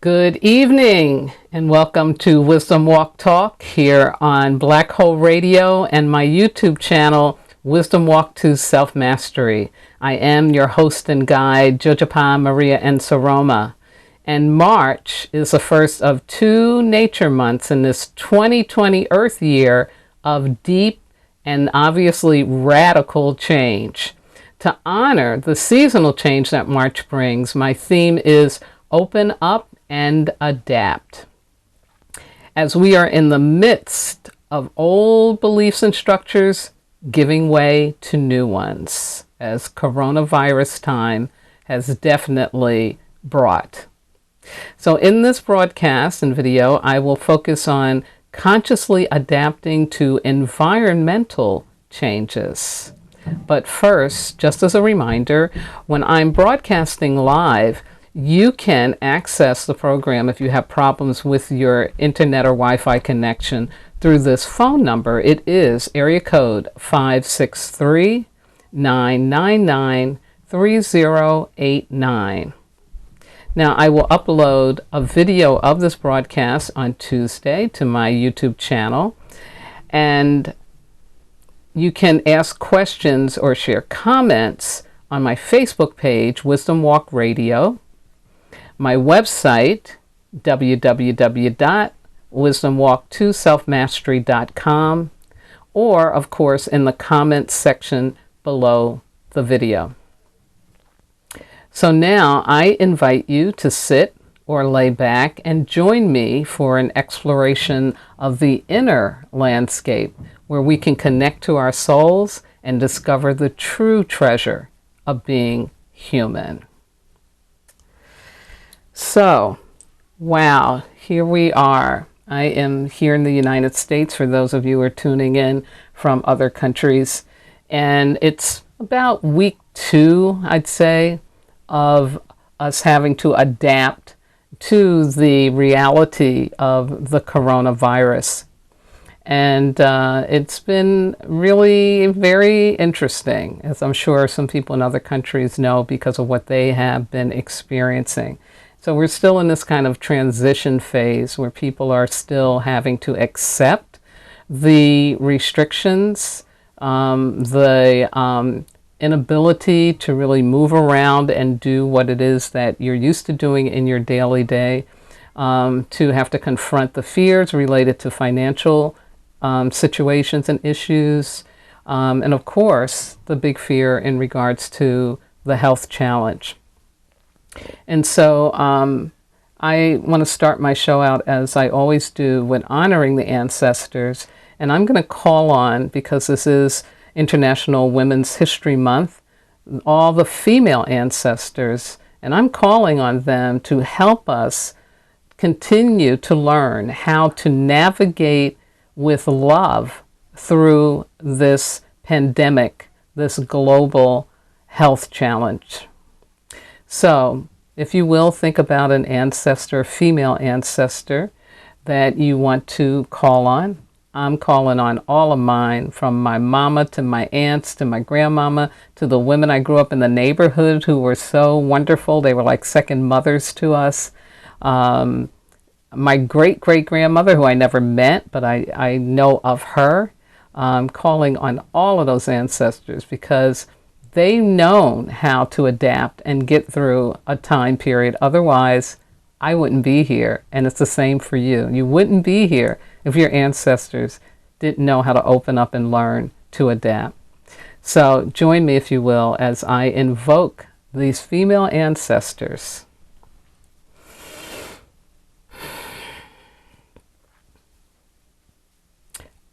Good evening and welcome to Wisdom Walk Talk here on Black Hole Radio and my YouTube channel, Wisdom Walk to Self-Mastery. I am your host and guide, Jojapa Maria Ensaroma. And March is the first of two nature months in this 2020 Earth year of deep and obviously radical change. To honor the seasonal change that March brings, my theme is Open Up and Adapt. As we are in the midst of old beliefs and structures giving way to new ones, as coronavirus time has definitely brought. So in this broadcast and video, I will focus on consciously adapting to environmental changes. But first, just as a reminder, when I'm broadcasting live, you can access the program if you have problems with your internet or Wi-Fi connection through this phone number. It is area code 563-999-3089. Now, I will upload a video of this broadcast on Tuesday to my YouTube channel, and you can ask questions or share comments on my Facebook page, Wisdom Walk Radio, my website, www.wisdomwalk2selfmastery.com, or, of course, in the comments section below the video. So now I invite you to sit or lay back and join me for an exploration of the inner landscape where we can connect to our souls and discover the true treasure of being human. So, wow, here we are. I am here in the United States for those of you who are tuning in from other countries. And it's about week 2, I'd say, of us having to adapt to the reality of the coronavirus. And it's been really very interesting, as I'm sure some people in other countries know because of what they have been experiencing. So we're still in this kind of transition phase where people are still having to accept the restrictions, the inability to really move around and do what it is that you're used to doing in your daily day, to have to confront the fears related to financial situations and issues, and of course, the big fear in regards to the health challenge. And so I want to start my show out, as I always do, with honoring the ancestors. And I'm going to call on, because this is International Women's History Month, all the female ancestors, and I'm calling on them to help us continue to learn how to navigate with love through this pandemic, this global health challenge. So, if you will, think about an ancestor, female ancestor, that you want to call on. I'm calling on all of mine, from my mama to my aunts to my grandmama to the women I grew up in the neighborhood who were so wonderful. They were like second mothers to us. My great-great-grandmother, who I never met, but I know of her. I'm calling on all of those ancestors because they've known how to adapt and get through a time period. Otherwise, I wouldn't be here. And it's the same for you. You wouldn't be here if your ancestors didn't know how to open up and learn to adapt. So join me, if you will, as I invoke these female ancestors.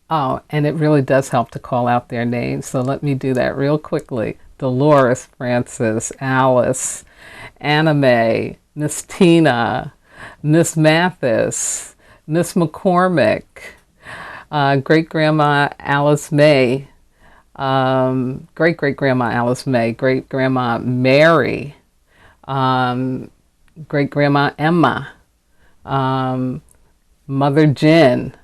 Oh, and it really does help to call out their names. So let me do that real quickly. Dolores, Francis, Alice, Anna Mae, Miss Tina, Miss Mathis, Miss McCormick, Great-Grandma Alice May, Great-Great-Grandma Alice May, Great-Grandma Mary, Great-Grandma Emma, Mother Jen.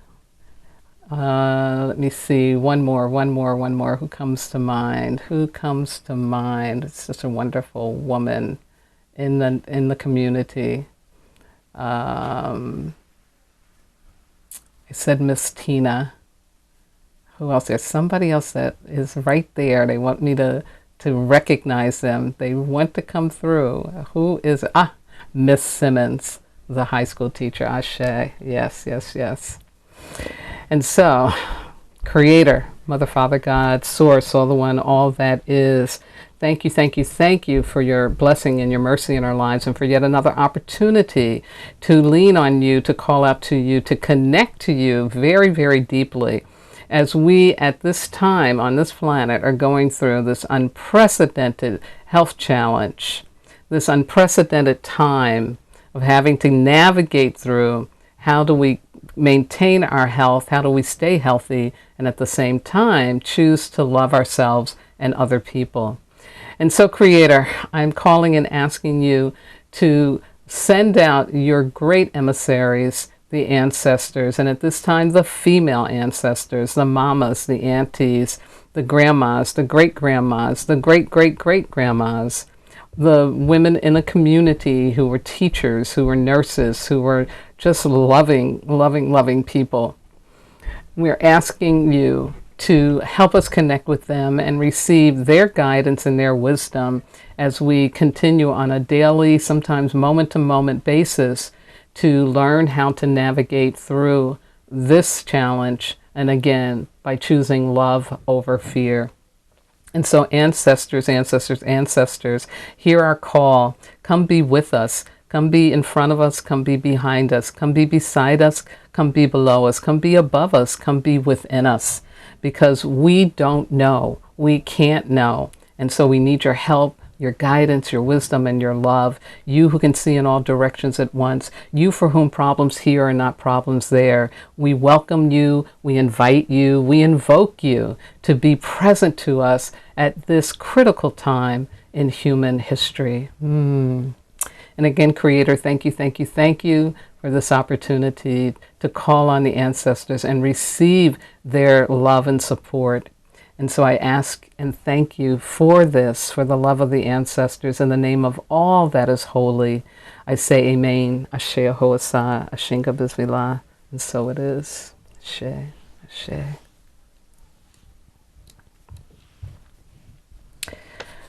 Let me see, one more. Who comes to mind? It's just a wonderful woman in the community. I said Miss Tina. Who else? There's somebody else that is right there. They want me to recognize them. They want to come through. Who is Miss Simmons, the high school teacher. Ashe. Yes, yes, yes. And so, Creator, Mother, Father, God, Source, all the one, all that is. Thank you, thank you, thank you for your blessing and your mercy in our lives, and for yet another opportunity to lean on you, to call out to you, to connect to you very, very deeply, as we at this time on this planet are going through this unprecedented health challenge, this unprecedented time of having to navigate through how do we maintain our health, how do we stay healthy, and at the same time choose to love ourselves and other people. And so, Creator, I'm calling and asking you to send out your great emissaries, the ancestors, and at this time the female ancestors, the mamas, the aunties, the grandmas, the great-grandmas, the great-great-great-grandmas, the women in the community who were teachers, who were nurses, who were just loving, loving, loving people. We're asking you to help us connect with them and receive their guidance and their wisdom as we continue on a daily, sometimes moment-to-moment basis to learn how to navigate through this challenge, and again, by choosing love over fear. And so, ancestors, ancestors, ancestors, hear our call. Come be with us. Come be in front of us. Come be behind us. Come be beside us. Come be below us. Come be above us. Come be within us. Because we don't know. We can't know. And so we need your help, your guidance, your wisdom, and your love. You who can see in all directions at once. You for whom problems here are not problems there. We welcome you. We invite you. We invoke you to be present to us at this critical time in human history. And again, Creator, thank you, thank you, thank you for this opportunity to call on the ancestors and receive their love and support. And so I ask and thank you for this, for the love of the ancestors, in the name of all that is holy. I say Amen, Ashe Ahoasa, Ashinga Bismillah, and so it is. Ashe, Ashe.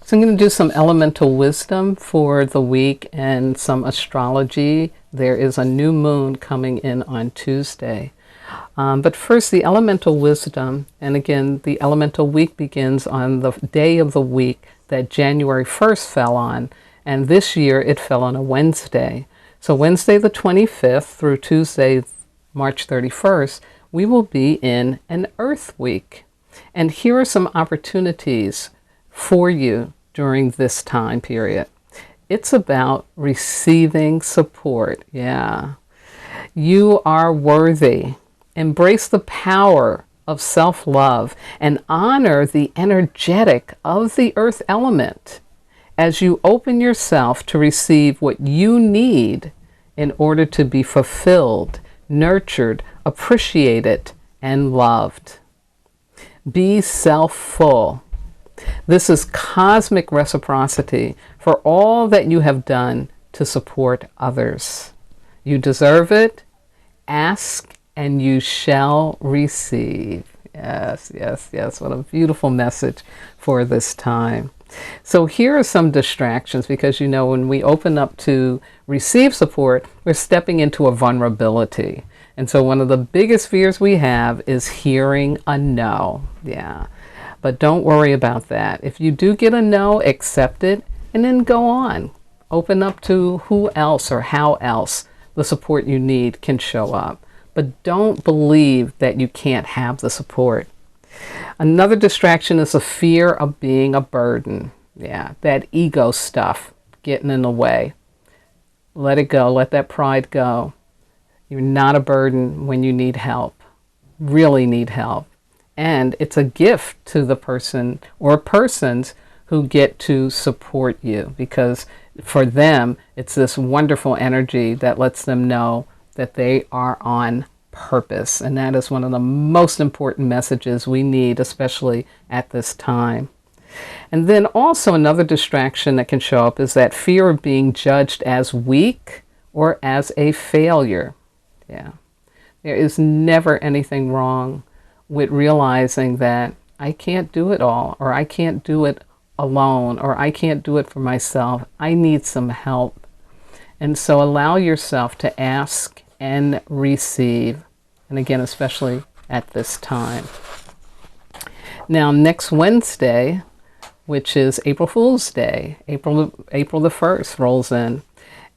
So I'm going to do some elemental wisdom for the week and some astrology. There is a new moon coming in on Tuesday. But first, the elemental wisdom, and again, the elemental week begins on the day of the week that January 1st fell on, and this year it fell on a Wednesday. So Wednesday the 25th through Tuesday, March 31st, we will be in an Earth Week. And here are some opportunities for you during this time period. It's about receiving support. Yeah. You are worthy. Embrace the power of self-love and honor the energetic of the earth element as you open yourself to receive what you need in order to be fulfilled, nurtured, appreciated, and loved. Be self-full. This is cosmic reciprocity for all that you have done to support others. You deserve it. Ask and you shall receive. Yes, yes, yes. What a beautiful message for this time. So here are some distractions, because you know when we open up to receive support, we're stepping into a vulnerability. And so one of the biggest fears we have is hearing a no. Yeah. But don't worry about that. If you do get a no, accept it and then go on. Open up to who else or how else the support you need can show up. But don't believe that you can't have the support. Another distraction is a fear of being a burden. Yeah, that ego stuff getting in the way. Let it go. Let that pride go. You're not a burden when you need help. Really need help. And it's a gift to the person or persons who get to support you, because for them, it's this wonderful energy that lets them know that they are on purpose. And that is one of the most important messages we need, especially at this time. And then also another distraction that can show up is that fear of being judged as weak or as a failure. Yeah. There is never anything wrong with realizing that I can't do it all, or I can't do it alone, or I can't do it for myself. I need some help. And so allow yourself to ask and receive. And again, especially at this time. Now, next Wednesday, which is April Fool's Day, April the 1st rolls in.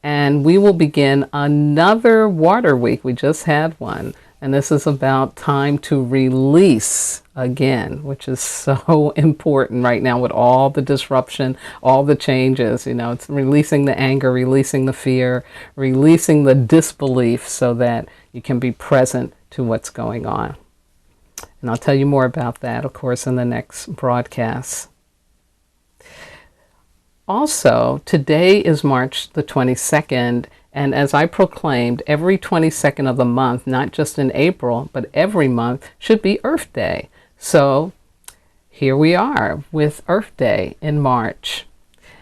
And we will begin another water week. We just had one. And this is about time to release again, which is so important right now with all the disruption, all the changes. You know, it's releasing the anger, releasing the fear, releasing the disbelief so that you can be present to what's going on. And I'll tell you more about that, of course, in the next broadcast. Also, today is March the 22nd, and as I proclaimed, every 22nd of the month, not just in April, but every month, should be Earth Day. So here we are with Earth Day in March.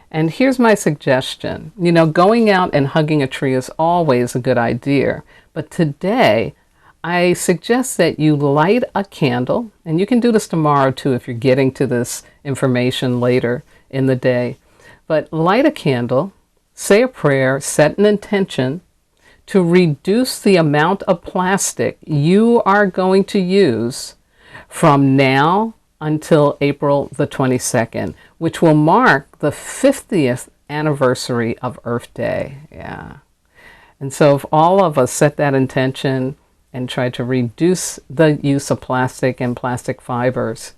And here's my suggestion. You know, going out and hugging a tree is always a good idea, but today I suggest that you light a candle, and you can do this tomorrow too if you're getting to this information later in the day. But light a candle, say a prayer, set an intention to reduce the amount of plastic you are going to use from now until April the 22nd, which will mark the 50th anniversary of Earth Day. Yeah. And so if all of us set that intention and try to reduce the use of plastic and plastic fibers,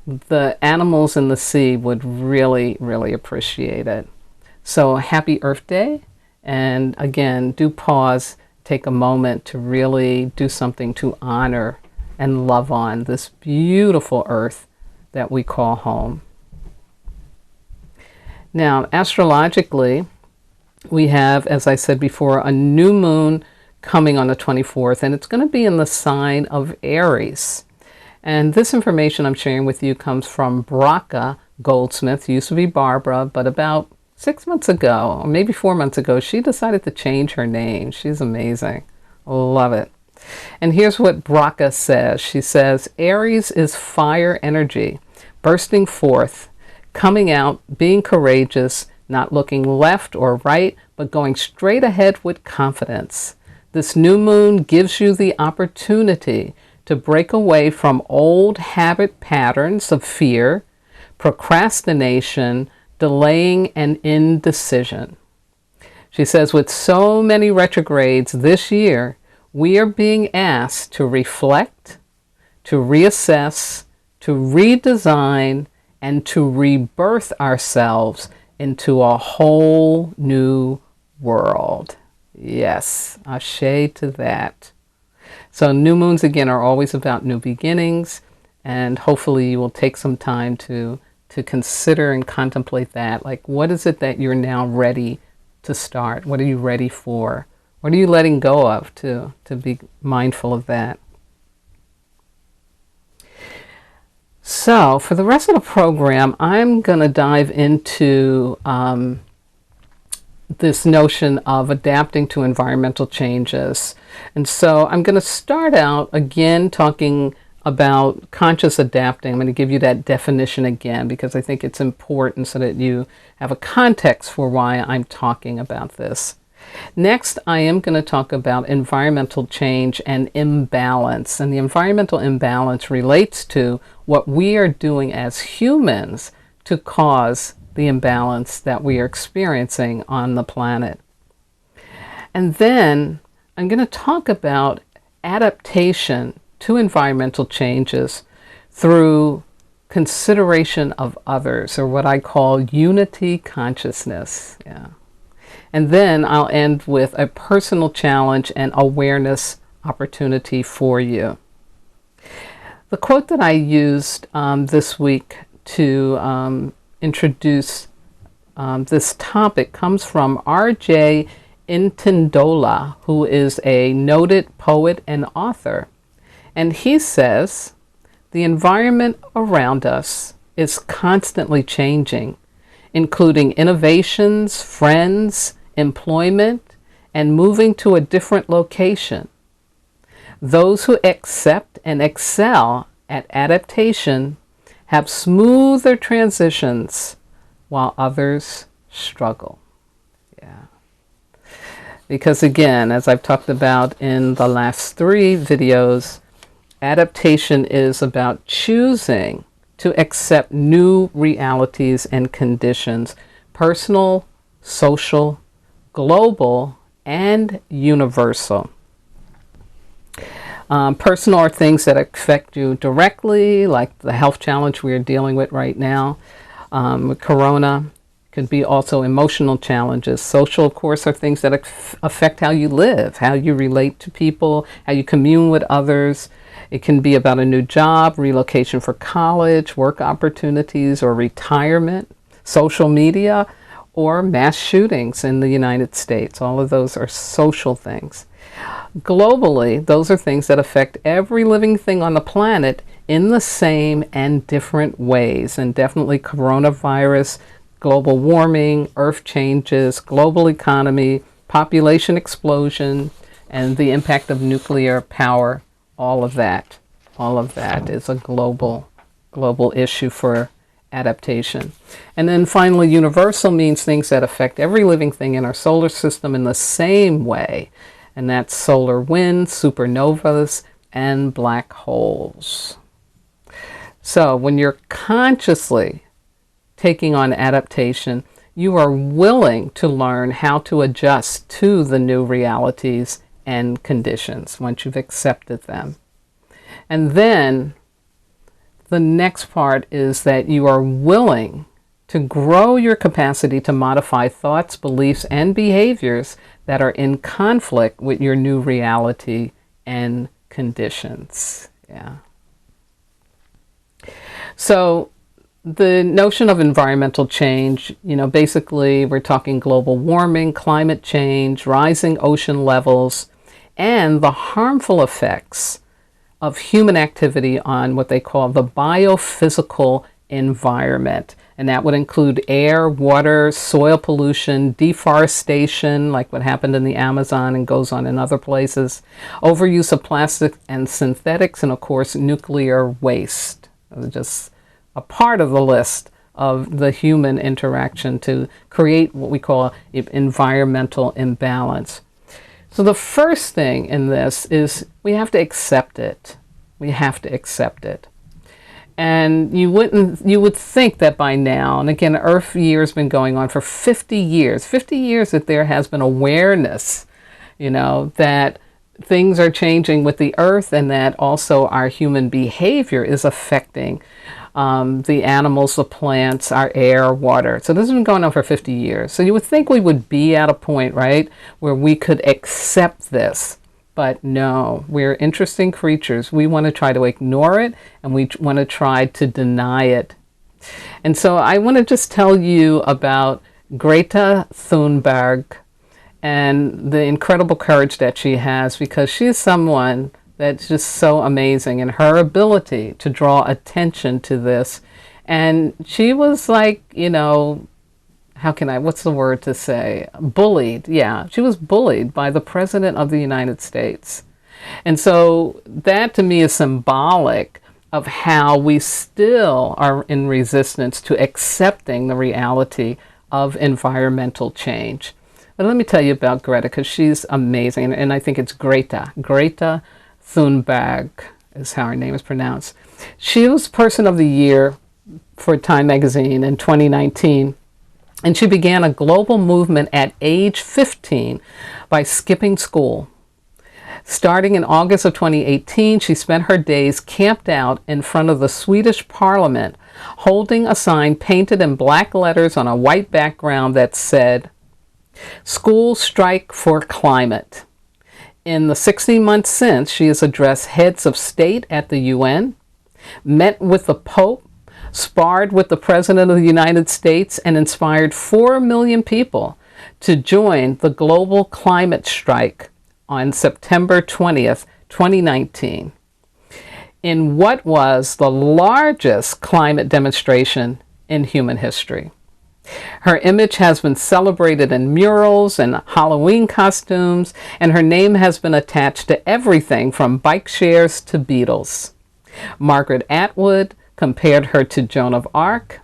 the animals in the sea would really, really appreciate it. So happy Earth Day. And again, do pause, take a moment to really do something to honor and love on this beautiful earth that we call home. Now, astrologically, we have, as I said before, a new moon coming on the 24th, and it's going to be in the sign of Aries. And this information I'm sharing with you comes from Braca Goldsmith. Used to be Barbara, but about 6 months ago, or maybe 4 months ago, she decided to change her name. She's amazing. Love it. And here's what Braca says. She says, Aries is fire energy, bursting forth, coming out, being courageous, not looking left or right, but going straight ahead with confidence. This new moon gives you the opportunity to break away from old habit patterns of fear, procrastination, delaying, and indecision. She says, with so many retrogrades this year, we are being asked to reflect, to reassess, to redesign, and to rebirth ourselves into a whole new world. Yes, ashe to that. So new moons, again, are always about new beginnings, and hopefully you will take some time to consider and contemplate that. Like, what is it that you're now ready to start? What are you ready for? What are you letting go of to be mindful of that? So for the rest of the program, I'm going to dive into this notion of adapting to environmental changes. And so I'm going to start out again talking about conscious adapting. I'm going to give you that definition again because I think it's important so that you have a context for why I'm talking about this. Next, I am going to talk about environmental change and imbalance. And the environmental imbalance relates to what we are doing as humans to cause the imbalance that we are experiencing on the planet. And then I'm going to talk about adaptation to environmental changes through consideration of others, or what I call unity consciousness. Yeah. And then I'll end with a personal challenge and awareness opportunity for you. The quote that I used this week to introduce this topic comes from R.J. Intindola, who is a noted poet and author. And he says, the environment around us is constantly changing, including innovations, friends, employment, and moving to a different location. Those who accept and excel at adaptation have smoother transitions, while others struggle. Yeah. Because again, as I've talked about in the last 3 videos, adaptation is about choosing to accept new realities and conditions, personal, social, global, and universal. Personal are things that affect you directly, like the health challenge we are dealing with right now with Corona. Could be also emotional challenges. Social, of course, are things that affect how you live, how you relate to people, how you commune with others. It can be about a new job, relocation for college, work opportunities, or retirement, social media, or mass shootings in the United States. All of those are social things. Globally, those are things that affect every living thing on the planet in the same and different ways. And definitely coronavirus, global warming, earth changes, global economy, population explosion, and the impact of nuclear power. All of that is a global issue for adaptation. And then finally, universal means things that affect every living thing in our solar system in the same way. And that's solar winds, supernovas, and black holes. So when you're consciously taking on adaptation, you are willing to learn how to adjust to the new realities and conditions once you've accepted them. And then the next part is that you are willing to grow your capacity to modify thoughts, beliefs, and behaviors that are in conflict with your new reality and conditions. Yeah. So the notion of environmental change, basically we're talking global warming, climate change, rising ocean levels, and the harmful effects of human activity on what they call the biophysical environment. And that would include air, water, soil pollution, deforestation, like what happened in the Amazon and goes on in other places, overuse of plastic and synthetics, and of course, nuclear waste. Just a part of the list of the human interaction to create what we call environmental imbalance. So the first thing in this is we have to accept it. We have to accept it. And you would think that by now, and again, Earth Year has been going on for 50 years, that there has been awareness, that things are changing with the Earth and that also our human behavior is affecting the animals, the plants, our air, water. So this has been going on for 50 years. So you would think we would be at a point, right, where we could accept this. But no, we're interesting creatures. We want to try to ignore it, and we want to try to deny it. And so I want to just tell you about Greta Thunberg and the incredible courage that she has, because she's someone that's just so amazing in her ability to draw attention to this. And she was like, what's the word to say? Bullied. Yeah, she was bullied by the President of the United States. And so that to me is symbolic of how we still are in resistance to accepting the reality of environmental change. But let me tell you about Greta, because she's amazing. And I think it's Greta Thunberg is how her name is pronounced. She was Person of the Year for Time magazine in 2019. And she began a global movement at age 15 by skipping school. Starting in August of 2018, she spent her days camped out in front of the Swedish parliament, holding a sign painted in black letters on a white background that said, "School strike for climate." In the 16 months since, she has addressed heads of state at the UN, met with the Pope, sparred with the President of the United States, and inspired 4 million people to join the global climate strike on September 20th, 2019, in what was the largest climate demonstration in human history. Her image has been celebrated in murals and Halloween costumes, and her name has been attached to everything from bike shares to Beatles. Margaret Atwood compared her to Joan of Arc,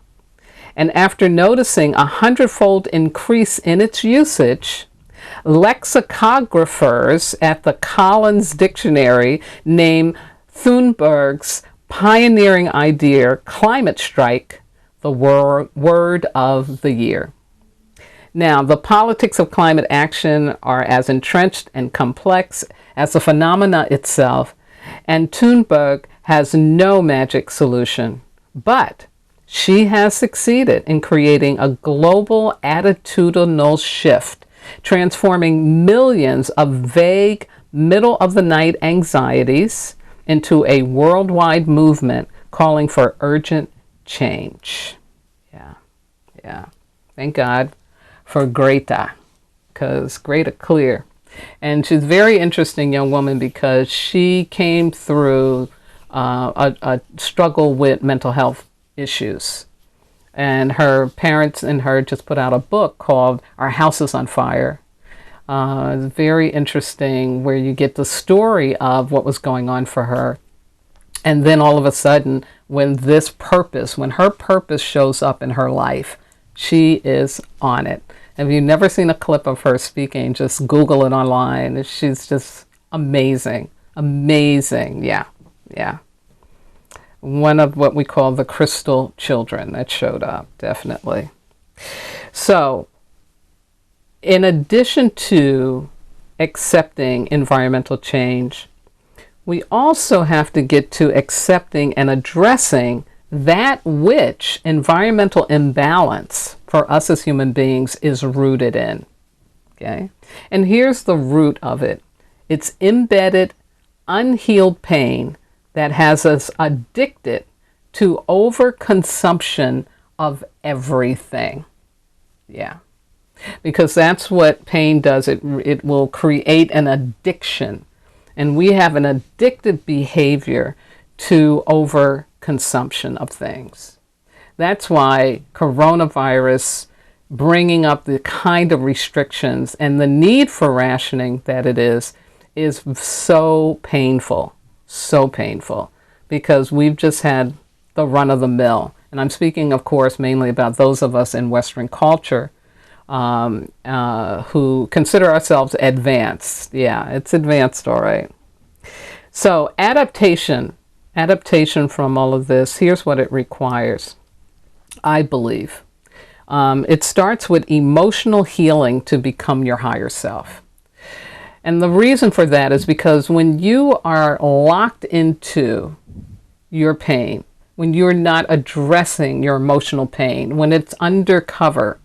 and after noticing a hundredfold increase in its usage, lexicographers at the Collins Dictionary named Thunberg's pioneering idea, climate strike, the word of the year. Now, the politics of climate action are as entrenched and complex as the phenomena itself, and Thunberg has no magic solution. But she has succeeded in creating a global attitudinal shift, transforming millions of vague, middle-of-the-night anxieties into a worldwide movement calling for urgent change. Yeah. Thank God for Greta, because Greta clear. And she's a very interesting young woman because she came through a struggle with mental health issues. And her parents and her just put out a book called Our House is on Fire. It's very interesting, where you get the story of what was going on for her. And then all of a sudden, when her purpose shows up in her life, she is on it. If you've never seen a clip of her speaking, just Google it online. She's just amazing. Amazing. Yeah. One of what we call the crystal children that showed up, definitely. So, in addition to accepting environmental change, we also have to get to accepting and addressing that which environmental imbalance for us as human beings is rooted in. Okay? And here's the root of it. It's embedded, unhealed pain that has us addicted to overconsumption of everything. Yeah. Because that's what pain does. It will create an addiction. And we have an addictive behavior to overconsumption of things. That's why coronavirus, bringing up the kind of restrictions and the need for rationing that it is so painful. So painful. Because we've just had the run of the mill. And I'm speaking, of course, mainly about those of us in Western culture who consider ourselves advanced. Yeah, it's advanced, all right. So adaptation from all of this, here's what it requires, I believe. It starts with emotional healing to become your higher self. And the reason for that is because when you are locked into your pain, when you're not addressing your emotional pain, when it's undercover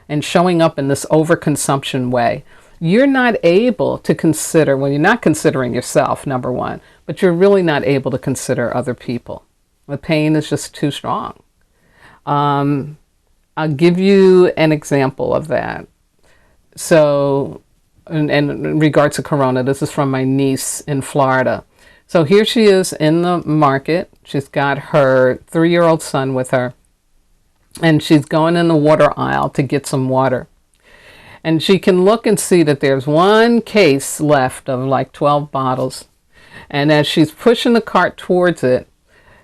and showing up in this overconsumption way, you're not able to consider, well, you're not considering yourself, number one, but you're really not able to consider other people. The pain is just too strong. I'll give you an example of that. So, and in regards to Corona, this is from my niece in Florida. So here she is in the market. She's got her 3-year-old son with her. And she's going in the water aisle to get some water. And she can look and see that there's one case left of like 12 bottles. And as she's pushing the cart towards it,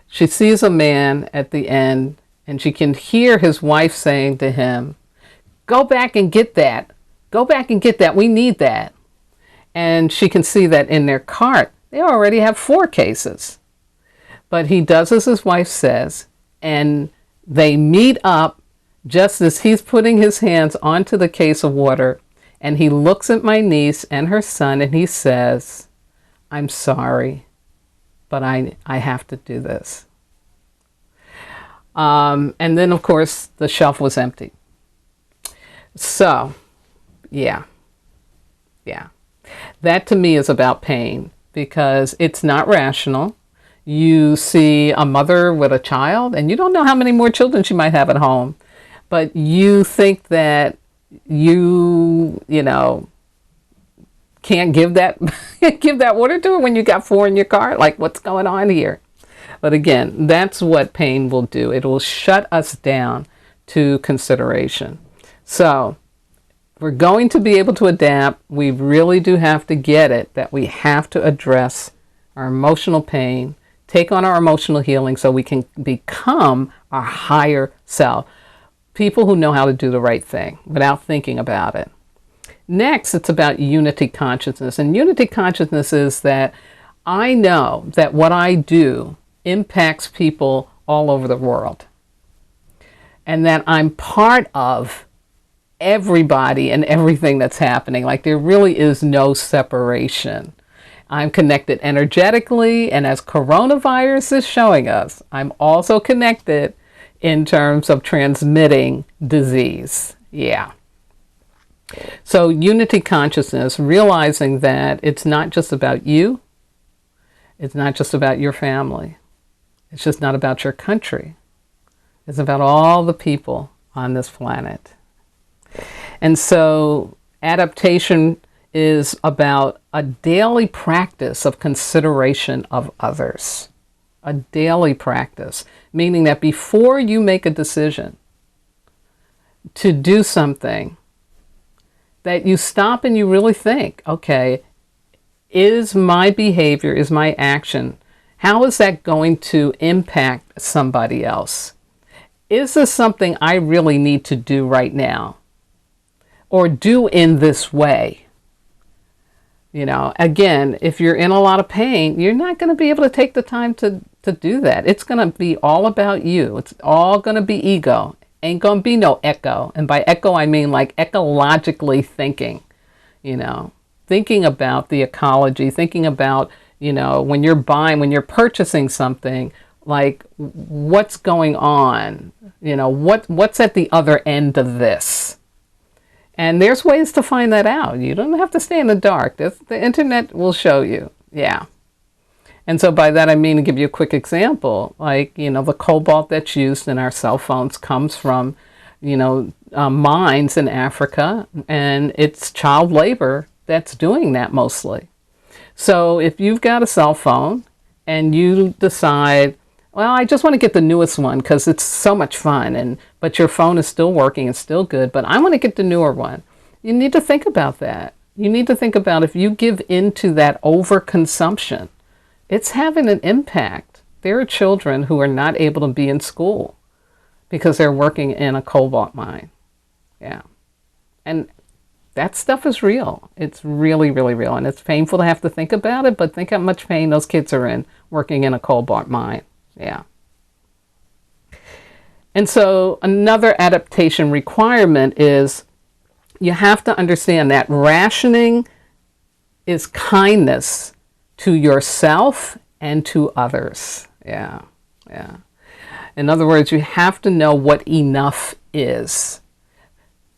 she sees a man at the end, and she can hear his wife saying to him, "Go back and get that. Go back and get that. We need that." And she can see that in their cart, they already have 4 cases. But he does as his wife says, and they meet up just as he's putting his hands onto the case of water, and he looks at my niece and her son and he says, "I'm sorry, but I have to do this." And then, of course, the shelf was empty. So, yeah. That to me is about pain because it's not rational. You see a mother with a child, and you don't know how many more children she might have at home, but you think that you can't give that give that water to her when you got 4 in your car. Like, what's going on here? But again, that's what pain will do. It will shut us down to consideration. So we're going to be able to adapt. We really do have to get it that we have to address our emotional pain, take on our emotional healing so we can become our higher self. People who know how to do the right thing without thinking about it. Next, it's about unity consciousness. And unity consciousness is that I know that what I do impacts people all over the world. And that I'm part of everybody and everything that's happening. Like there really is no separation. I'm connected energetically, and as coronavirus is showing us, I'm also connected in terms of transmitting disease. Yeah. So unity consciousness, realizing that it's not just about you, it's not just about your family, it's just not about your country, it's about all the people on this planet. And so adaptation is about a daily practice of consideration of others. A daily practice, meaning that before you make a decision to do something, that you stop and you really think, okay, is my behavior, is my action, how is that going to impact somebody else? Is this something I really need to do right now? Or do in this way? You know, again, if you're in a lot of pain, you're not going to be able to take the time to do that. It's going to be all about you. It's all going to be ego. Ain't going to be no echo. And by echo, I mean like ecologically thinking, you know, thinking about the ecology, thinking about, you know, when you're buying, when you're purchasing something, like what's going on, you know, what's at the other end of this? And there's ways to find that out. You don't have to stay in the dark. The internet will show you. Yeah. And so by that, I mean, to give you a quick example, like, you know, the cobalt that's used in our cell phones comes from, you know, mines in Africa, and it's child labor that's doing that mostly. So if you've got a cell phone and you decide, well, I just want to get the newest one because it's so much fun, but your phone is still working and still good, but I want to get the newer one. You need to think about that. You need to think about if you give into that overconsumption, it's having an impact. There are children who are not able to be in school because they're working in a cobalt mine. Yeah. And that stuff is real. It's really, really real. And it's painful to have to think about it, but think how much pain those kids are in working in a cobalt mine. Yeah. And so another adaptation requirement is you have to understand that rationing is kindness to yourself and to others. Yeah. Yeah. In other words, you have to know what enough is.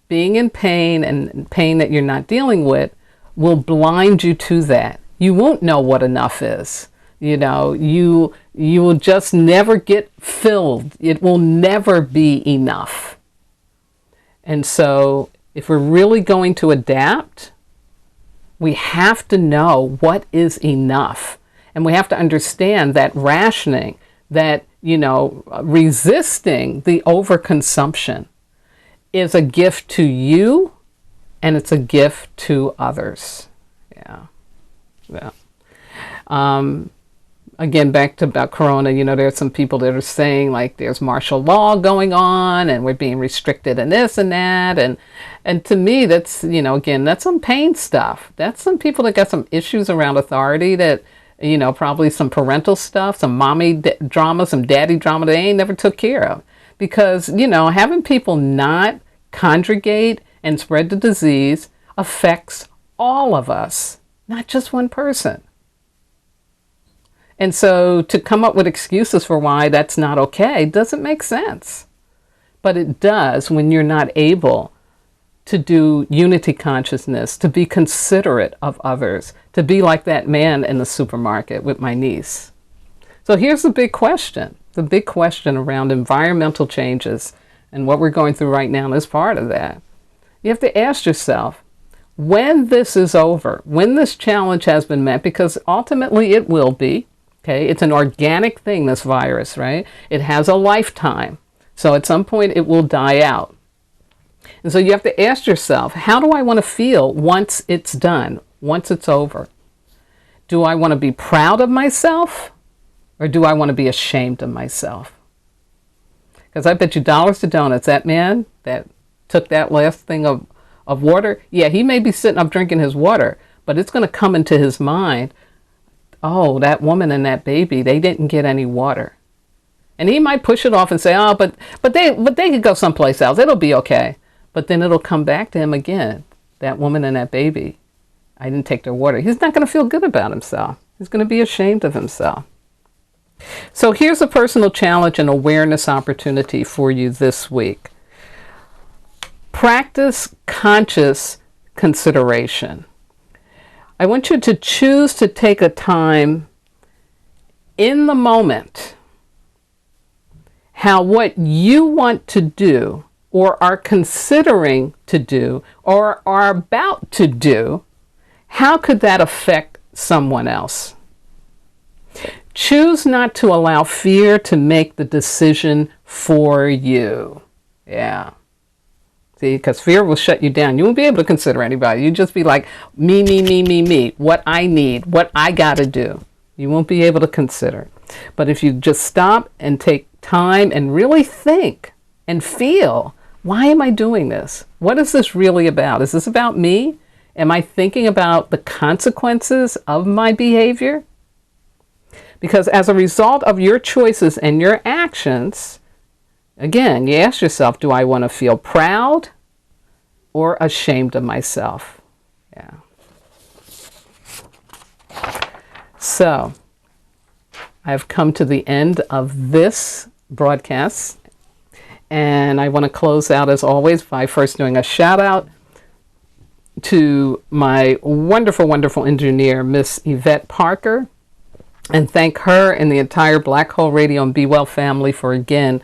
Being in pain and pain that you're not dealing with will blind you to that. You won't know what enough is. You know, you will just never get filled. It will never be enough. And so if we're really going to adapt, we have to know what is enough. And we have to understand that rationing, that, you know, resisting the overconsumption is a gift to you and it's a gift to others. Yeah. Yeah. Again, back to about Corona, you know, there's some people that are saying like there's martial law going on and we're being restricted and this and that. And to me, that's, you know, again, that's some pain stuff. That's some people that got some issues around authority that, you know, probably some parental stuff, some mommy drama, some daddy drama that they ain't never took care of. Because, you know, having people not congregate and spread the disease affects all of us, not just one person. And so to come up with excuses for why that's not okay doesn't make sense. But it does when you're not able to do unity consciousness, to be considerate of others, to be like that man in the supermarket with my niece. So here's the big question around environmental changes and what we're going through right now is part of that. You have to ask yourself, when this is over, when this challenge has been met, because ultimately it will be, okay, it's an organic thing, this virus, right? It has a lifetime. So at some point it will die out. And so you have to ask yourself, how do I want to feel once it's done, once it's over? Do I want to be proud of myself, or do I want to be ashamed of myself? Because I bet you dollars to donuts, that man that took that last thing of water, yeah, he may be sitting up drinking his water, but it's going to come into his mind, oh, that woman and that baby, they didn't get any water. And he might push it off and say, oh, but they could go someplace else. It'll be okay. But then it'll come back to him again. That woman and that baby, I didn't take their water. He's not going to feel good about himself. He's going to be ashamed of himself. So here's a personal challenge and awareness opportunity for you this week. Practice conscious consideration. I want you to choose to take a time in the moment how what you want to do or are considering to do or are about to do, how could that affect someone else? Choose not to allow fear to make the decision for you. Yeah. See, because fear will shut you down. You won't be able to consider anybody. You just be like, me, me, me, me, me, what I need, what I got to do. You won't be able to consider. But if you just stop and take time and really think and feel, why am I doing this? What is this really about? Is this about me? Am I thinking about the consequences of my behavior? Because as a result of your choices and your actions, again, you ask yourself, do I want to feel proud or ashamed of myself? Yeah. So, I've come to the end of this broadcast, and I want to close out as always by first doing a shout out to my wonderful, wonderful engineer, Miss Yvette Parker, and thank her and the entire Black Hole Radio and Be Well family for, again,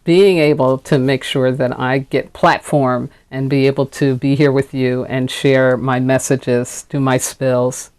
being able to make sure that I get platform and be able to be here with you and share my messages, do my spills.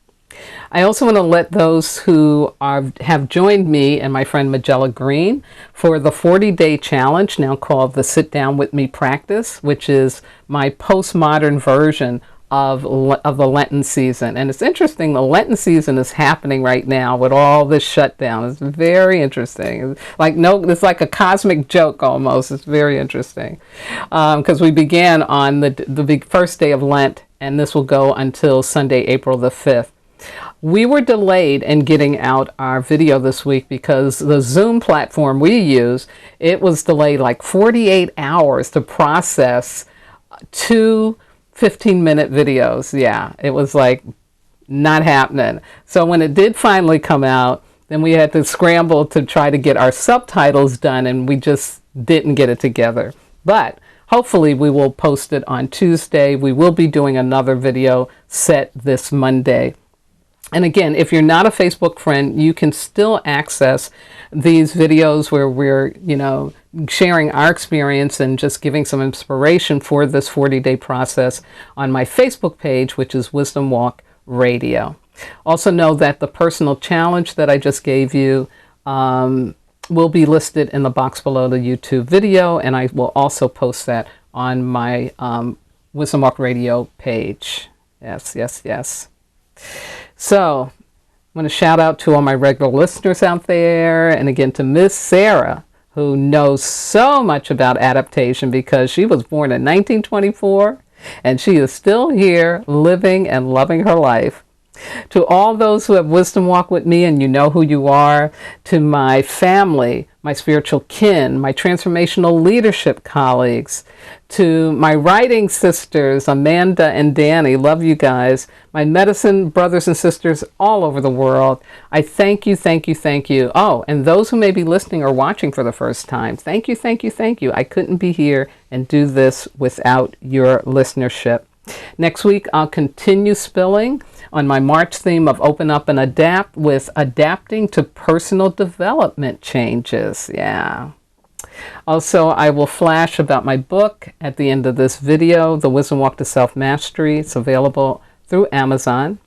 I also want to let those who have joined me and my friend Magella Green for the 40-day challenge, now called the Sit Down With Me Practice, which is my postmodern version of the Lenten season. And it's interesting, the Lenten season is happening right now with all this shutdown. It's very interesting. It's like a cosmic joke almost. It's very interesting. Because we began on the big first day of Lent, and this will go until Sunday, April the 5th. We were delayed in getting out our video this week because the Zoom platform we use, it was delayed like 48 hours to process 2 15-minute videos. Yeah, it was like not happening. So when it did finally come out, then we had to scramble to try to get our subtitles done, and we just didn't get it together. But hopefully we will post it on Tuesday. We will be doing another video set this Monday. And again, if you're not a Facebook friend, you can still access these videos where we're, sharing our experience and just giving some inspiration for this 40-day process on my Facebook page, which is Wisdom Walk Radio. Also know that the personal challenge that I just gave you will be listed in the box below the YouTube video, and I will also post that on my Wisdom Walk Radio page. Yes, yes, yes. So, I want to shout out to all my regular listeners out there, and again to Miss Sarah, who knows so much about adaptation because she was born in 1924, and she is still here living and loving her life. To all those who have wisdom walk with me, and you know who you are, to my family, my spiritual kin, my transformational leadership colleagues, to my writing sisters, Amanda and Danny, love you guys, my medicine brothers and sisters all over the world, I thank you, thank you, thank you. Oh, and those who may be listening or watching for the first time, thank you, thank you, thank you. I couldn't be here and do this without your listenership. Next week, I'll continue spilling on my March theme of Open Up and Adapt with adapting to personal development changes. Yeah. Also, I will flash about my book at the end of this video, The Wisdom Walk to Self-Mastery. It's available through Amazon.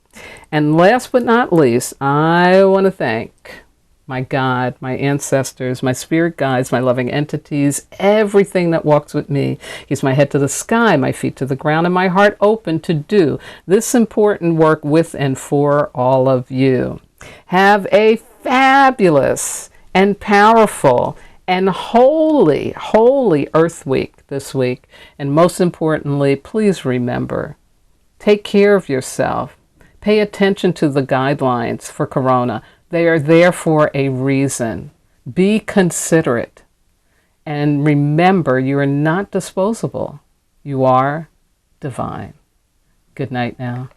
And last but not least, I want to thank my God, my ancestors, my spirit guides, my loving entities, everything that walks with me. Keeps my head to the sky, my feet to the ground, and my heart open to do this important work with and for all of you. Have a fabulous and powerful and holy Earth Week this week. And most importantly, please remember, take care of yourself. Pay attention to the guidelines for Corona. They are there for a reason. Be considerate. And remember, you are not disposable. You are divine. Good night now.